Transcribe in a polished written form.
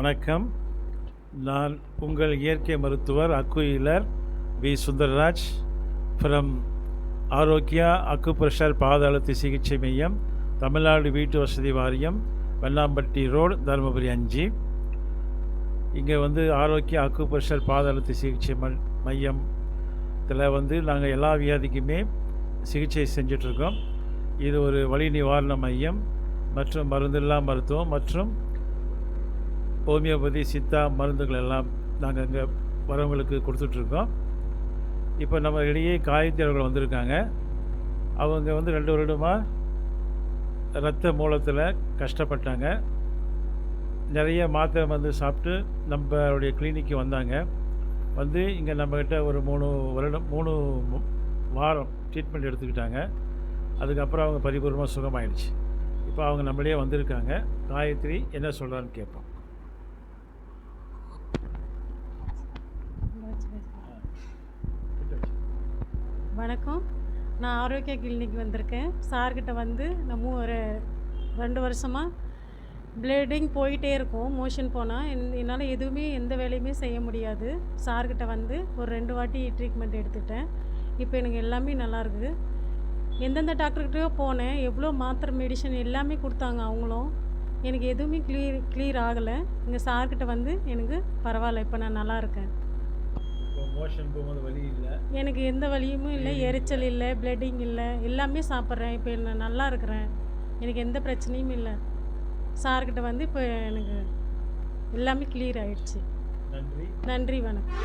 வணக்கம். நான் உங்கள் இயற்கை மருத்துவர் acu healer V Sundararaj from Arokya acupressure பாத அழுத்த சிகிச்சை மையம், தமிழ்நாடு வீட்டு வசதி வாரியம், வெண்ணாம்பட்டி ரோடு, தருமபுரி 5. இங்கே ஆரோக்கியா அக்குப்ரெஷர் பாத அழுத்த சிகிச்சை மையத்தில் நாங்கள் எல்லா வியாதிக்குமே சிகிச்சை செஞ்சிட்ருக்கோம். இது ஒரு வலி நிவாரண மையம் மற்றும் மருந்தில்லா மருத்துவம் மற்றும் ஹோமியோபதி சித்தா மருந்துகள் எல்லாம் நாங்கள் இங்கே வரவங்களுக்கு கொடுத்துட்ருக்கோம். இப்போ நம்ம இடையே காயத்தேர்வுகள் வந்திருக்காங்க. அவங்க 2 வருடமாக இரத்த மூலத்தில் கஷ்டப்பட்டாங்க. நிறைய மாத்திரை சாப்பிட்டு நம்மளுடைய கிளினிக்கு வந்தாங்க. இங்கே நம்மக்கிட்ட ஒரு 3 வாரம் ட்ரீட்மெண்ட் எடுத்துக்கிட்டாங்க. அதுக்கப்புறம் அவங்க பரிபூர்ணமாக சுகமாயிடுச்சு. இப்போ அவங்க நம்மளே வந்திருக்காங்க. காயத்ரி என்ன சொல்கிறான்னு கேட்போம். வணக்கம். நான் ஆரோக்கியா கிளினிக் வந்திருக்கேன். சார்கிட்ட நம்ம ஒரு 2 வருஷமாக ப்ளீடிங் போயிட்டே இருக்கும். மோஷன் போனால் என்னால் எதுவுமே எந்த வேலையுமே செய்ய முடியாது. சார்கிட்ட ஒரு 2 வாட்டி ட்ரீட்மெண்ட் எடுத்துட்டேன். இப்போ எனக்கு எல்லாமே நல்லாயிருக்கு. எந்தெந்த டாக்டர்கிட்டயோ போனேன், எவ்வளோ மாத்திரை மெடிசன் எல்லாமே கொடுத்தாங்க அவங்களும். எனக்கு எதுவுமே கிளியர் ஆகலை. இங்கே சார்கிட்ட எனக்கு பரவாயில்ல, இப்போ நான் நல்லா இருக்கேன். மோஷன் போகும்போது வலி இல்லை, எனக்கு எந்த வலியும் இல்லை, எரிச்சல் இல்லை, ப்ளீடிங் இல்லை, எல்லாமே சாப்பிட்றேன். இப்போ நான் நல்லா இருக்கிறேன். எனக்கு எந்த பிரச்சனையும் இல்லை. சார்கிட்ட இப்போ எனக்கு எல்லாமே கிளியர் ஆயிடுச்சு. நன்றி. நன்றி, வணக்கம்.